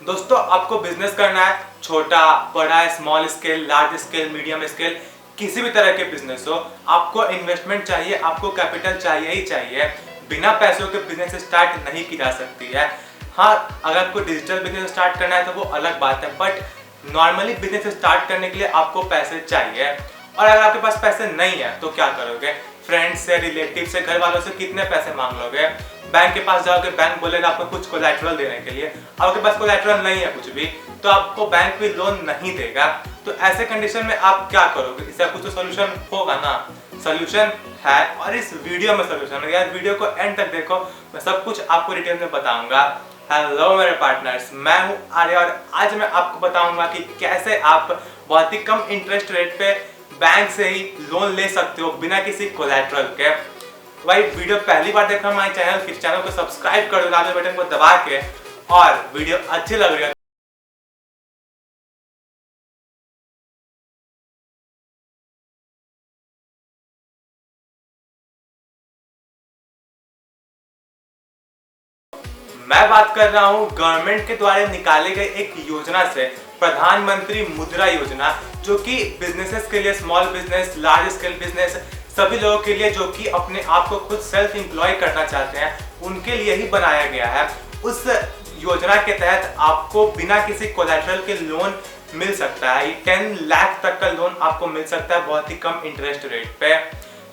दोस्तों आपको बिजनेस करना है, छोटा बड़ा small scale, large scale, medium scale, किसी भी तरह के बिजनेस हो, आपको इन्वेस्टमेंट चाहिए, आपको कैपिटल चाहिए ही चाहिए। बिना पैसों के बिजनेस स्टार्ट नहीं की जा सकती है। हाँ, अगर आपको डिजिटल बिजनेस स्टार्ट करना है तो वो अलग बात है, बट नॉर्मली बिजनेस स्टार्ट करने के लिए आपको पैसे चाहिए। और अगर आपके पास पैसे नहीं है तो क्या करोगे? फ्रेंड्स से, रिलेटिव से, घर वालों से कितने पैसे मांग लोगे? बैंक के पास जाओगे, बैंक बोलेगा आपको कुछ कोलैटरल देने के लिए, आपके पास कोलैटरल नहीं है कुछ भी, तो आपको बैंक भी लोन नहीं देगा। तो ऐसे कंडीशन में आप क्या करोगे? इसका कुछ तो सोल्यूशन होगा ना। सोल्यूशन है और इस वीडियो में सोल्यूशन है यार। वीडियो को एंड तक देखो, मैं सब कुछ आपको डिटेल में बताऊंगा। हेलो मेरे पार्टनर्स, मैं हूं आर्य और आज मैं आपको बताऊंगा कि कैसे आप बहुत ही कम इंटरेस्ट रेट पे बैंक से ही लोन ले सकते हो बिना किसी कोलैटरल के। भाई वीडियो पहली बार देख रहे हो हमारे चैनल, फिर चैनल को सब्सक्राइब कर दो लाल बटन को दबा के, और वीडियो अच्छी लग रही है मैं बात कर रहा हूं गवर्नमेंट के द्वारा निकाले गए एक योजना से, प्रधानमंत्री मुद्रा योजना, जो कि बिजनेसेस के लिए, small business, large scale business, सभी लोगों के लिए जो कि अपने आप को खुद सेल्फ एम्प्लॉय करना चाहते हैं, उनके लिए ही बनाया गया है। उस योजना के तहत आपको बिना किसी कोलैटरल के लोन मिल सकता है। 10 लाख तक का लोन आपको मिल सकता है बहुत ही कम इंटरेस्ट रेट पे।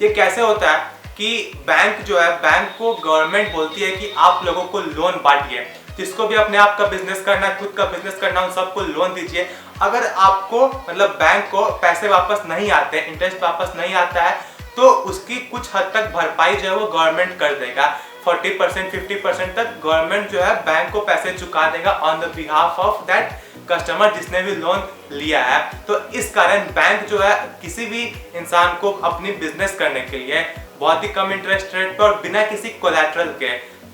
ये कैसे होता है कि बैंक जो है, बैंक को गवर्नमेंट बोलती है कि आप लोगों को लोन बांटिए, जिसको भी अपने आप का बिजनेस करना है, खुद का बिजनेस करना है, उन सबको लोन दीजिए। अगर आपको मतलब बैंक को पैसे वापस नहीं आते, इंटरेस्ट वापस नहीं आता है, तो उसकी कुछ हद तक भरपाई जो है वो गवर्नमेंट कर देगा। 40% 50% तक गवर्नमेंट जो है बैंक को पैसे चुका देगा on the behalf of that customer जिसने भी लोन लिया है। तो इस कारण बैंक जो है किसी भी इंसान को अपनी बिजनेस करने के लिए बहुत ही कम इंटरेस्ट रेट पर और बिना किसी कोलैटरल के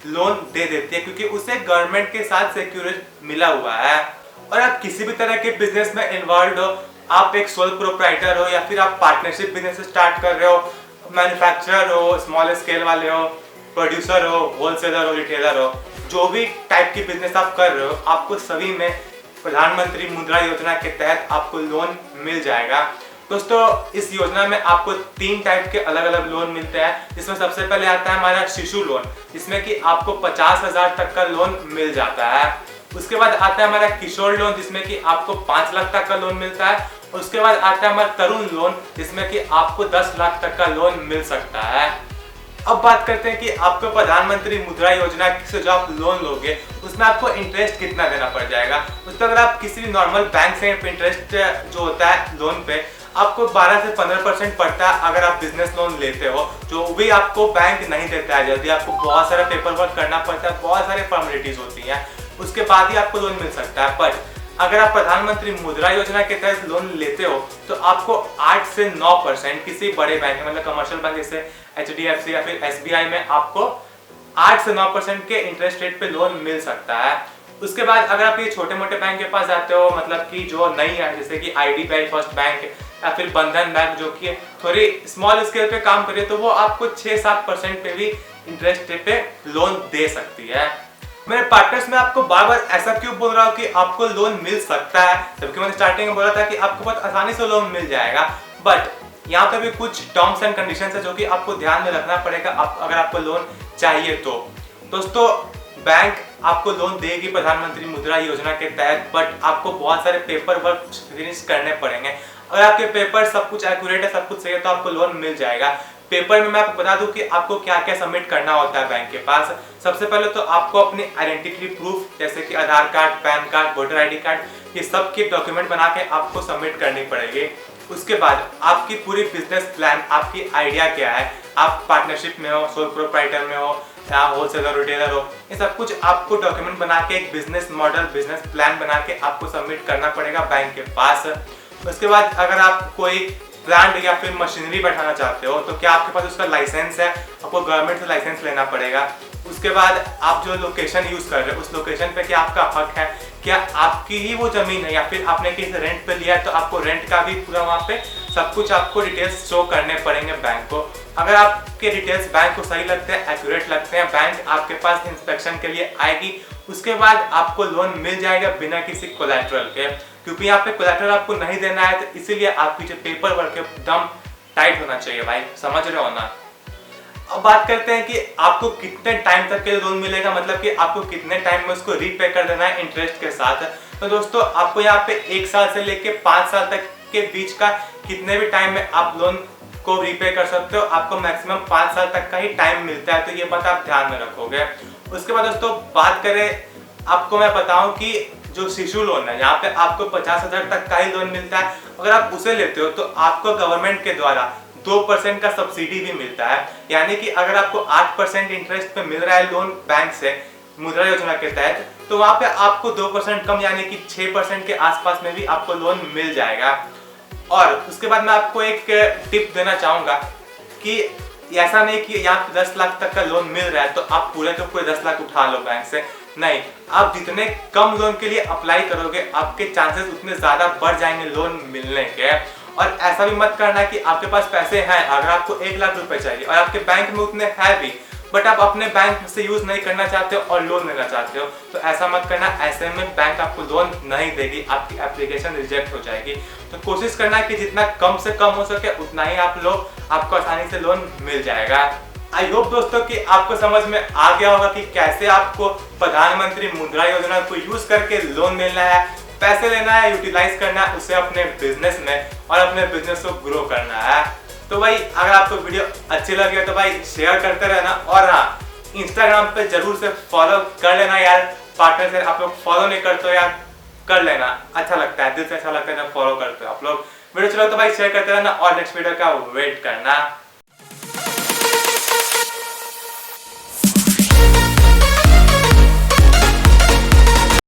लोन दे देती है, क्योंकि उसे गवर्नमेंट के साथ सिक्योरिटी मिला हुआ है। और आप किसी भी तरह के बिजनेस में इन्वॉल्व हो, आप एक सोल प्रोप्राइटर हो या फिर आप पार्टनरशिप बिजनेस स्टार्ट कर रहे हो, मैन्युफैक्चरर हो, स्मॉल स्केल वाले हो, प्रोड्यूसर हो, होलसेलर हो, रिटेलर हो, जो भी टाइप की बिजनेस आप कर रहे हो, आपको सभी में प्रधानमंत्री मुद्रा योजना के तहत आपको लोन मिल जाएगा। दोस्तों इस योजना में आपको 3 टाइप के अलग अलग लोन मिलते हैं, जिसमें सबसे पहले आता है हमारा शिशु लोन, जिसमें कि आपको 50,000 तक का लोन मिल जाता है। उसके बाद आता है हमारा किशोर लोन, जिसमें कि आपको 5 लाख तक का लोन मिलता है। उसके बाद आता है हमारा तरुण लोन, जिसमें कि आपको 10 लाख तक का लोन मिल सकता है। अब बात करते हैं कि आपको प्रधानमंत्री मुद्रा योजना से जो आप लोन लोगे उसमें आपको इंटरेस्ट कितना देना पड़ जाएगा। उसमें अगर आप किसी भी नॉर्मल बैंक से इंटरेस्ट जो होता है लोन पे, आपको 12 से 15% पड़ता है अगर आप बिजनेस लोन लेते हो, जो भी आपको बैंक नहीं देता है जल्दी। आपको बहुत सारा पेपर वर्क करना पड़ता है, बहुत सारे फॉर्मेलिटीज होती हैं, उसके बाद ही आपको लोन मिल सकता है। बट अगर आप प्रधानमंत्री मुद्रा योजना के तहत लोन लेते हो तो आपको 8 से 9% किसी बड़े बैंक में, मतलब कमर्शियल बैंक जैसे HDFC या फिर SBI में, आपको 8 से 9% के इंटरेस्ट रेट पे लोन मिल सकता है। उसके बाद अगर आप ये छोटे मोटे बैंक के पास जाते हो, मतलब कि जो नहीं है, जैसे कि IDBI फर्स्ट बैंक या फिर बंधन बैंक, जो कि थोड़ी स्मॉल स्केल पे काम करे, तो वो आपको 6-7% पे भी इंटरेस्ट रेट पे लोन दे सकती है। मेरे पार्टनर्स, मैं आपको बार बार ऐसा क्यों बोल रहा हूँ कि आपको लोन मिल सकता है, जबकि मैंने स्टार्टिंग में बोला था कि आपको बहुत आसानी से लोन मिल जाएगा। बट यहाँ पे भी कुछ टर्म्स एंड कंडीशंस है जो कि आपको ध्यान में रखना पड़ेगा अगर आपको लोन चाहिए तो। दोस्तों बैंक आपको लोन देगी प्रधानमंत्री मुद्रा योजना के तहत, बट आपको बहुत सारे पेपर वर्क फिनिश करने पड़ेंगे। अगर आपके पेपर सब कुछ एक्यूरेट है, सब कुछ सही है, तो आपको लोन मिल जाएगा। पेपर में मैं आपको बता दूं कि आपको क्या क्या सबमिट करना होता है बैंक के पास। सबसे पहले तो आपको अपनी आइडेंटिटी प्रूफ, जैसे कि Aadhaar card, PAN card, voter ID card, ये सब के डॉक्यूमेंट बना के आपको सबमिट करनी पड़ेगी। उसके बाद आपकी पूरी बिजनेस प्लान, आपकी आइडिया क्या है, आप पार्टनरशिप में हो, सोल प्रोप्राइटर में हो या होलसेलर रिटेलर हो, ये सब कुछ आपको डॉक्यूमेंट बना के एक बिजनेस मॉडल, बिजनेस प्लान बना के आपको सबमिट करना पड़ेगा बैंक के पास। उसके बाद अगर आप कोई प्लांट या फिर मशीनरी बैठाना चाहते हो तो क्या आपके पास उसका लाइसेंस है, आपको गवर्नमेंट से लाइसेंस लेना पड़ेगा। उसके बाद आप जो लोकेशन यूज कर रहे हो उस लोकेशन पे क्या आपका हक है, क्या आपकी ही वो जमीन है या फिर आपने किसी रेंट पे लिया है, तो आपको रेंट का भी पूरा वहाँ पे सब कुछ आपको डिटेल्स शो करने पड़ेंगे बैंक को। अगर आपके डिटेल्स बैंक को सही लगते हैं, एक्यूरेट लगते हैं, बैंक आपके पास इंस्पेक्शन के लिए आएगी, उसके बाद आपको लोन मिल जाएगा बिना किसी कोलैटरल के। क्योंकि यहाँ पे कोलैटरल आपको नहीं देना है, तो इसीलिए आपकी जो पेपर वर्क है एकदम टाइट होना चाहिए भाई, समझ रहे हो ना। अब बात करते हैं कि आपको कितने टाइम तक के लोन मिलेगा, मतलब कि आपको कितने टाइम में उसको रीपे कर देना है इंटरेस्ट के साथ। तो दोस्तों आपको यहाँ पे 1 साल से लेके 5 साल तक के बीच का कितने भी टाइम में आप लोन को रीपे कर सकते हो। आपको मैक्सिमम 5 साल तक का ही टाइम मिलता है, तो ये बात आप ध्यान में रखोगे। उसके बाद दोस्तों बात करें, आपको मैं बताऊं कि जो शिशु लोन है, यहाँ पे आपको 50,000 तक का ही लोन मिलता है। अगर आप उसे लेते हो तो आपको गवर्नमेंट के द्वारा 2% का सब्सिडी भी मिलता है। यानी कि अगर आपको 8% इंटरेस्ट पे मिल रहा है लोन बैंक से मुद्रा योजना के तहत, तो वहाँ पे आपको 2% कम यानी कि 6% के आसपास में भी आपको लोन मिल जाएगा। और उसके बाद मैं आपको एक टिप देना चाहूँगा कि ऐसा नहीं कि यहाँ पे 10 लाख तक का लोन मिल रहा है तो आप पूरे के पूरे 10 लाख उठा लो बैंक से। नहीं, आप जितने कम लोन के लिए अप्लाई करोगे आपके चांसेस उतने ज़्यादा बढ़ जाएंगे लोन मिलने के। और ऐसा भी मत करना कि आपके पास पैसे हैं, अगर आपको 1 लाख रुपए चाहिए और आपके बैंक में उतने हैं भी, बट आप अपने बैंक से यूज नहीं करना चाहते हो और लोन लेना चाहते हो, तो ऐसा मत करना। ऐसे में बैंक आपको लोन नहीं देगी, आपकी एप्लीकेशन रिजेक्ट हो जाएगी। तो कोशिश करना कि जितना कम से कम हो सके उतना ही आप लो, आपको आसानी से लोन मिल जाएगा। आई होप दोस्तों कि आपको समझ में आ गया होगा कि कैसे आपको प्रधानमंत्री मुद्रा योजना को यूज करके लोन लेना है, पैसे लेना है, यूटिलाइज करना है उसे अपने बिजनेस में और अपने बिजनेस को ग्रो करना है। तो भाई अगर आपको वीडियो अच्छी लगे तो भाई शेयर करते रहना, और हाँ इंस्टाग्राम पे जरूर से फॉलो कर लेना यार। पार्टनर से आप लोग फॉलो नहीं करते हो यार, कर लेना, अच्छा लगता है, दिल से अच्छा लगता है जब फॉलो करते हो आप लोग। वीडियो चलो तो भाई शेयर करते रहना और नेक्स्ट वीडियो का वेट करना।